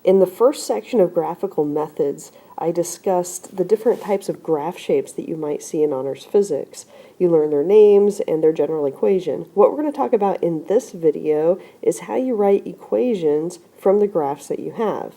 In the first section of graphical methods, I discussed the different types of graph shapes that you might see in honors physics. You learn their names and their general equation. What we're going to talk about in this video is how you write equations from the graphs that you have.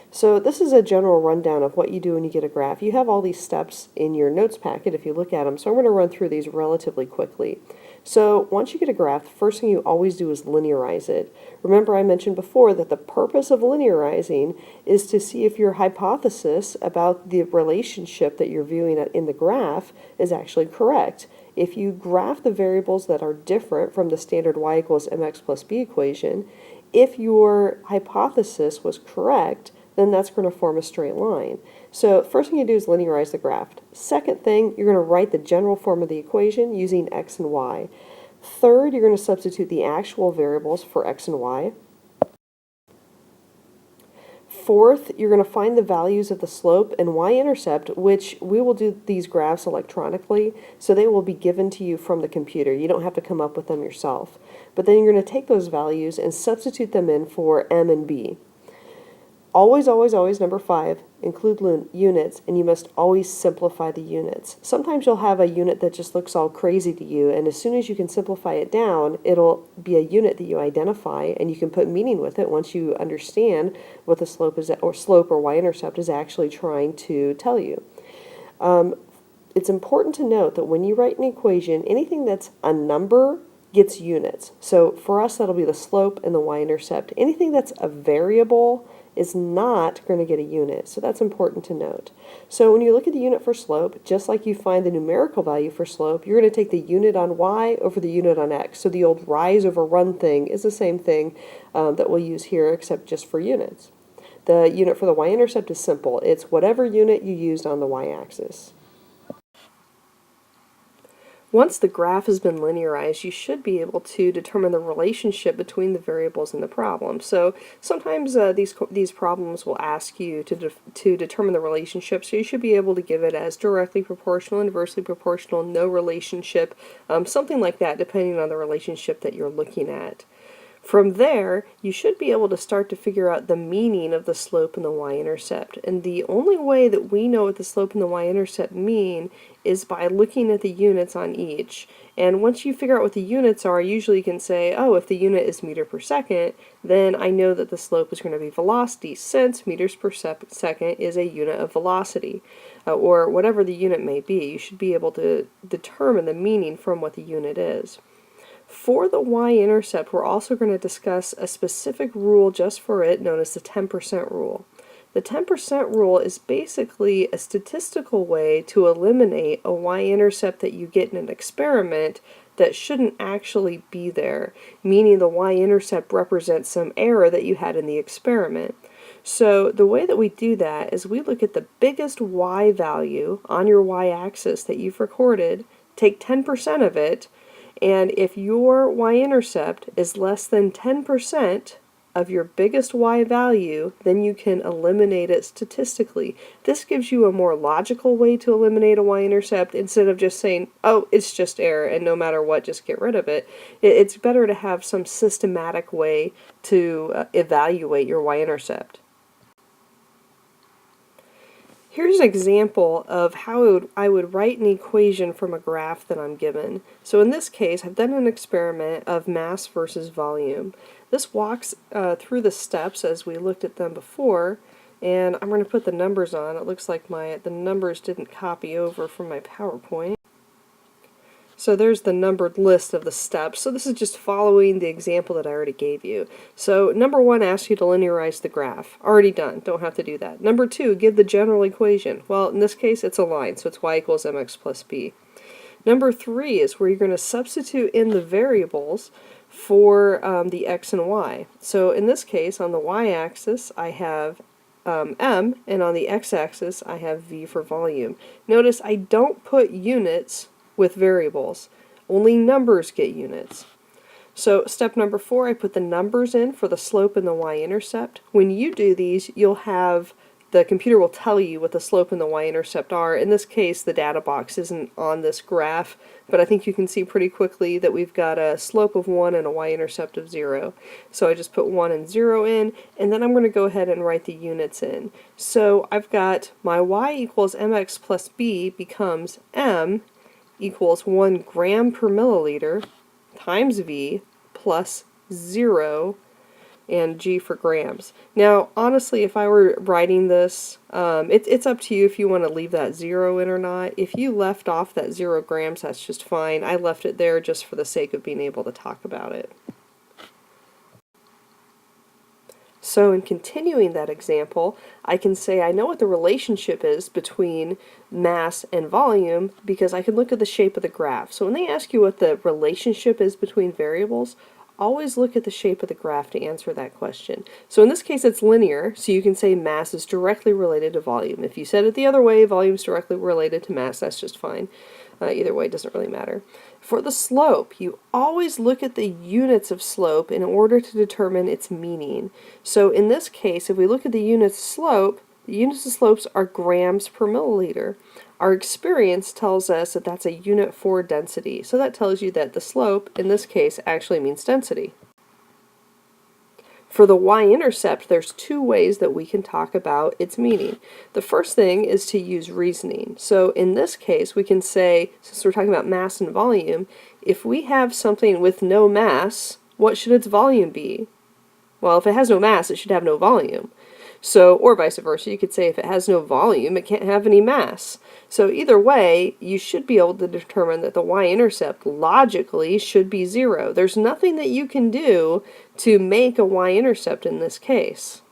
So this is a general rundown of what you do when you get a graph. You have all these steps in your notes packet if you look at them, so I'm going to run through these relatively quickly. So once you get a graph, the first thing you always do is linearize it. Remember I mentioned before that the purpose of linearizing is to see if your hypothesis about the relationship that you're viewing in the graph is actually correct. If you graph the variables that are different from the standard y equals mx plus b equation, if your hypothesis was correct, then that's going to form a straight line. So first thing you do is linearize the graph. Second thing, you're going to write the general form of the equation using x and y. Third, you're going to substitute the actual variables for x and y. Fourth, you're going to find the values of the slope and y-intercept, which we will do these graphs electronically, so they will be given to you from the computer. You don't have to come up with them yourself. But then you're going to take those values and substitute them in for m and b. Always, always, always, number 5, include units, and you must always simplify the units. Sometimes you'll have a unit that just looks all crazy to you, and as soon as you can simplify it down, it'll be a unit that you identify, and you can put meaning with it once you understand what the slope is, or slope or y-intercept is actually trying to tell you. It's important to note that when you write an equation, anything that's a number gets units. So for us, that'll be the slope and the y-intercept. Anything that's a variable is not going to get a unit, so that's important to note. So when you look at the unit for slope, just like you find the numerical value for slope, you're going to take the unit on y over the unit on x. So the old rise over run thing is the same thing that we'll use here, except just for units. The unit for the y-intercept is simple. It's whatever unit you used on the y-axis. Once the graph has been linearized, you should be able to determine the relationship between the variables in the problem. So sometimes these problems will ask you to determine the relationship, so you should be able to give it as directly proportional, inversely proportional, no relationship, something like that, depending on the relationship that you're looking at. From there, you should be able to start to figure out the meaning of the slope and the y-intercept. And the only way that we know what the slope and the y-intercept mean is by looking at the units on each. And once you figure out what the units are, usually you can say, oh, if the unit is meter per second, then I know that the slope is going to be velocity, since meters per second is a unit of velocity. Or whatever the unit may be, you should be able to determine the meaning from what the unit is. For the y-intercept, we're also going to discuss a specific rule just for it, known as the 10% rule. The 10% rule is basically a statistical way to eliminate a y-intercept that you get in an experiment that shouldn't actually be there, meaning the y-intercept represents some error that you had in the experiment. So the way that we do that is we look at the biggest y value on your y-axis that you've recorded, take 10% of it, and if your y-intercept is less than 10% of your biggest y value, then you can eliminate it statistically. This gives you a more logical way to eliminate a y-intercept instead of just saying, oh, it's just error, and no matter what, just get rid of it. It's better to have some systematic way to evaluate your y-intercept. Here's an example of how I would write an equation from a graph that I'm given. So in this case, I've done an experiment of mass versus volume. This walks through the steps as we looked at them before, and I'm going to put the numbers on. It looks like the numbers didn't copy over from my PowerPoint. So there's the numbered list of the steps. So this is just following the example that I already gave you. So number 1 asks you to linearize the graph. Already done. Don't have to do that. Number 2, give the general equation. Well, in this case, it's a line, so it's y equals mx plus b. Number 3 is where you're going to substitute in the variables for the x and y. So in this case, on the y-axis, I have m, and on the x-axis, I have v for volume. Notice I don't put units with variables. Only numbers get units. So step number 4, I put the numbers in for the slope and the y-intercept. When you do these, you'll have the computer will tell you what the slope and the y-intercept are. In this case, the data box isn't on this graph, but I think you can see pretty quickly that we've got a slope of 1 and a y-intercept of 0. So I just put 1 and 0 in, and then I'm going to go ahead and write the units in. So I've got my y equals mx plus b becomes m equals 1 gram per milliliter times v plus 0 and G for grams. Now, honestly, if I were writing this, it's up to you if you want to leave that 0 in or not. If you left off that 0 grams, that's just fine. I left it there just for the sake of being able to talk about it. So in continuing that example, I can say I know what the relationship is between mass and volume because I can look at the shape of the graph. So when they ask you what the relationship is between variables, always look at the shape of the graph to answer that question. So in this case it's linear, so you can say mass is directly related to volume. If you said it the other way, volume is directly related to mass, that's just fine. Either way, it doesn't really matter. For the slope, you always look at the units of slope in order to determine its meaning. So in this case, if we look at the units of slope, the units of slopes are grams per milliliter. Our experience tells us that that's a unit for density. So that tells you that the slope, in this case, actually means density. For the y-intercept, there's two ways that we can talk about its meaning. The first thing is to use reasoning. So in this case, we can say, since we're talking about mass and volume, if we have something with no mass, what should its volume be? Well, if it has no mass, it should have no volume. So, or vice versa, you could say if it has no volume, it can't have any mass. So either way, you should be able to determine that the y-intercept logically should be 0. There's nothing that you can do to make a y-intercept in this case.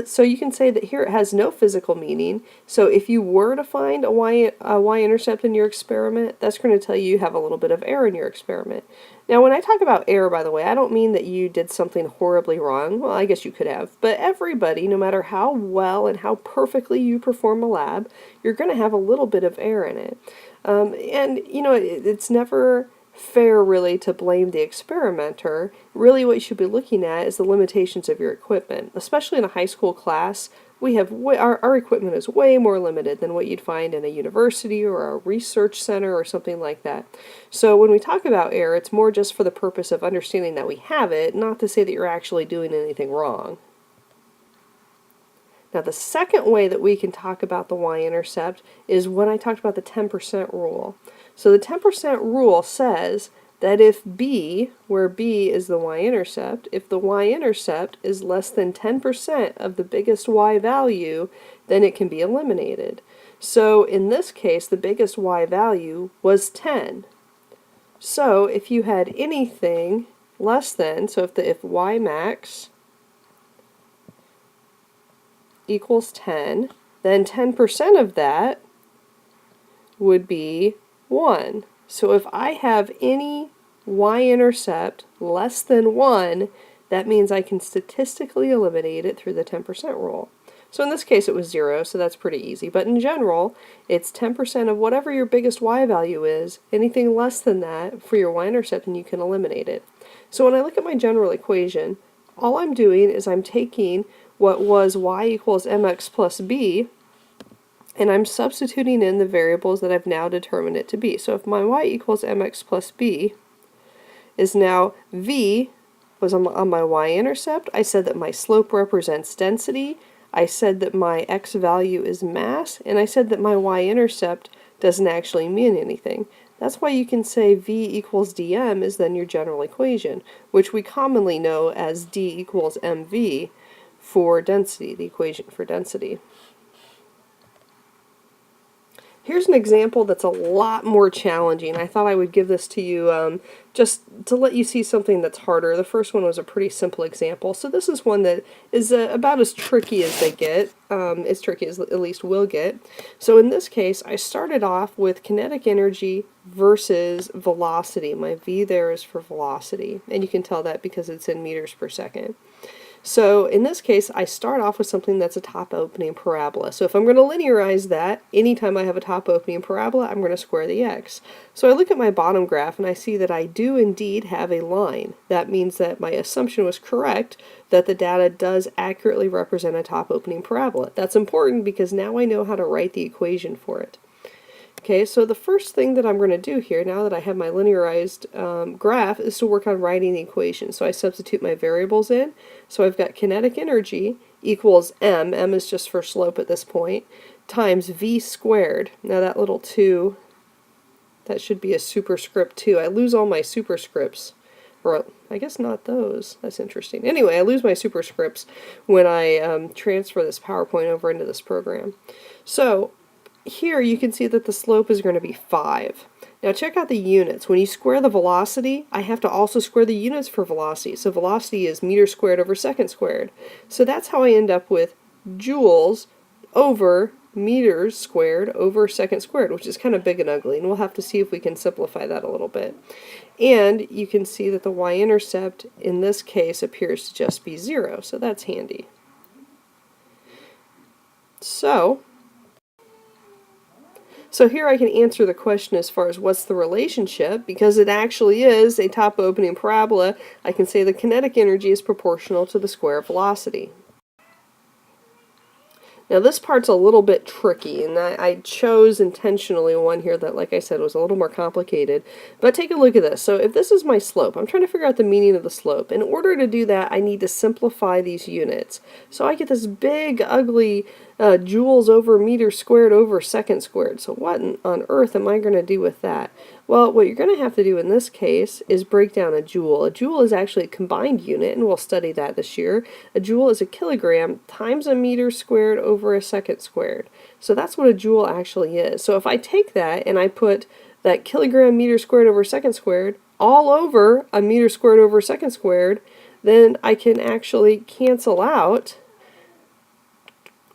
So you can say that here it has no physical meaning. So if you were to find a y-intercept in your experiment, that's going to tell you have a little bit of error in your experiment. Now when I talk about error, by the way, I don't mean that you did something horribly wrong. Well, I guess you could have. But everybody, no matter how well and how perfectly you perform a lab, you're going to have a little bit of error in it. And, you know, it's never fair really to blame the experimenter. Really what you should be looking at is the limitations of your equipment. Especially in a high school class, we have our equipment is way more limited than what you'd find in a university or a research center or something like that. So when we talk about error, it's more just for the purpose of understanding that we have it, not to say that you're actually doing anything wrong. Now the second way that we can talk about the y-intercept is when I talked about the 10% rule. So the 10% rule says that if b, where b is the y-intercept, if the y-intercept is less than 10% of the biggest y value, then it can be eliminated. So in this case, the biggest y value was 10. So if you had anything less than, so if y max equals 10, then 10% of that would be 1. So if I have any y-intercept less than 1, that means I can statistically eliminate it through the 10% rule. So in this case it was 0, so that's pretty easy. But in general, it's 10% of whatever your biggest y value is, anything less than that for your y-intercept, and you can eliminate it. So when I look at my general equation, all I'm doing is I'm taking what was y equals mx plus b, and I'm substituting in the variables that I've now determined it to be. So if my y equals mx plus b is now v was on my y-intercept, I said that my slope represents density, I said that my x value is mass, and I said that my y-intercept doesn't actually mean anything. That's why you can say v equals dm is then your general equation, which we commonly know as d equals mv for density, the equation for density. Here's an example that's a lot more challenging. I thought I would give this to you just to let you see something that's harder. The first one was a pretty simple example. So this is one that is about as tricky as they get, as tricky as at least we'll get. So in this case, I started off with kinetic energy versus velocity. My v there is for velocity, and you can tell that because it's in meters per second. So in this case, I start off with something that's a top opening parabola. So if I'm going to linearize that, anytime I have a top opening parabola, I'm going to square the x. So I look at my bottom graph and I see that I do indeed have a line. That means that my assumption was correct, that the data does accurately represent a top opening parabola. That's important because now I know how to write the equation for it. Okay, so the first thing that I'm going to do here, now that I have my linearized graph, is to work on writing the equation. So I substitute my variables in. So I've got kinetic energy equals m is just for slope at this point, times v squared. Now that little 2, that should be a superscript 2. I lose all my superscripts. Or I guess not those. That's interesting. Anyway, I lose my superscripts when I transfer this PowerPoint over into this program. So here you can see that the slope is going to be 5. Now check out the units. When you square the velocity, I have to also square the units for velocity. So velocity is meters squared over seconds squared. So that's how I end up with joules over meters squared over seconds squared, which is kind of big and ugly, and we'll have to see if we can simplify that a little bit. And you can see that the y-intercept in this case appears to just be 0, so that's handy. So here I can answer the question as far as what's the relationship. Because it actually is a top opening parabola, I can say the kinetic energy is proportional to the square of velocity. Now this part's a little bit tricky, and I chose intentionally one here that, like I said, was a little more complicated. But take a look at this. So if this is my slope, I'm trying to figure out the meaning of the slope. In order to do that, I need to simplify these units. So I get this big, ugly joules over meters squared over seconds squared. So what on earth am I going to do with that? Well, what you're going to have to do in this case is break down a joule. A joule is actually a combined unit, and we'll study that this year. A joule is a kilogram times a meter squared over a second squared. So that's what a joule actually is. So if I take that and I put that kilogram meter squared over second squared all over a meter squared over second squared, then I can actually cancel out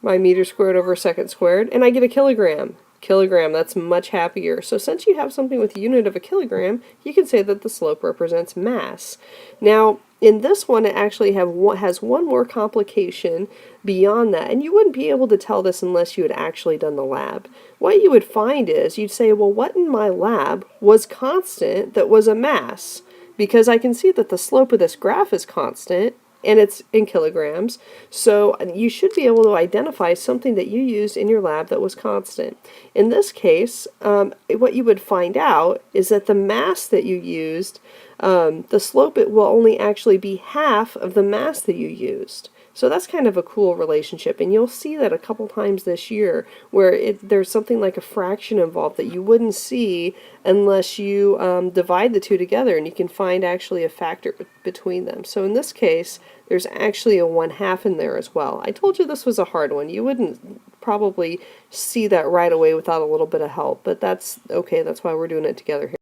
my meter squared over second squared, and I get a kilogram. Kilogram, that's much happier. So since you have something with a unit of a kilogram, you can say that the slope represents mass. Now, in this one, it actually has one more complication beyond that, and you wouldn't be able to tell this unless you had actually done the lab. What you would find is, you'd say, well, what in my lab was constant that was a mass? Because I can see that the slope of this graph is constant, and it's in kilograms, so you should be able to identify something that you used in your lab that was constant. In this case, what you would find out is that the mass that you used, the slope, it will only actually be half of the mass that you used. So that's kind of a cool relationship, and you'll see that a couple times this year where there's something like a fraction involved that you wouldn't see unless you divide the two together, and you can find actually a factor between them. So in this case, there's actually a 1/2 in there as well. I told you this was a hard one. You wouldn't probably see that right away without a little bit of help, but that's okay. That's why we're doing it together here.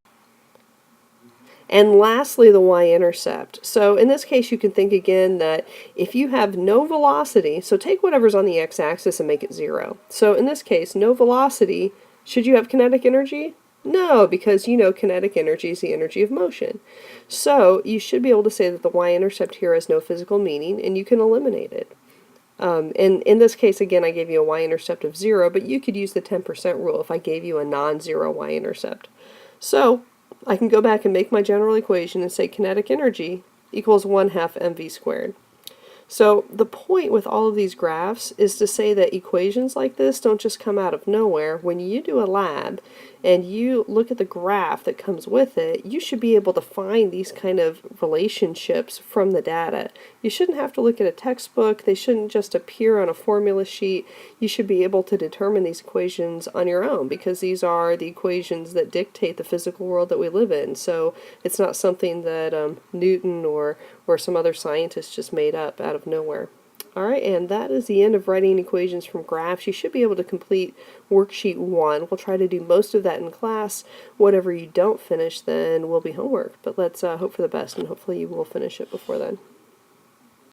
And lastly, the y-intercept. So in this case, you can think again that if you have no velocity, so take whatever's on the x-axis and make it 0. So in this case, no velocity, should you have kinetic energy? No, because you know kinetic energy is the energy of motion. So you should be able to say that the y-intercept here has no physical meaning, and you can eliminate it. And in this case, again, I gave you a y-intercept of 0, but you could use the 10% rule if I gave you a non-zero y-intercept. So I can go back and make my general equation and say kinetic energy equals 1/2 mv squared. So the point with all of these graphs is to say that equations like this don't just come out of nowhere. When you do a lab and you look at the graph that comes with it, you should be able to find these kind of relationships from the data. You shouldn't have to look at a textbook. They shouldn't just appear on a formula sheet. You should be able to determine these equations on your own, because these are the equations that dictate the physical world that we live in. So it's not something that Newton or some other scientist just made up out of nowhere. Alright, and that is the end of writing equations from graphs. You should be able to complete worksheet 1. We'll try to do most of that in class. Whatever you don't finish then will be homework. But let's hope for the best, and hopefully you will finish it before then.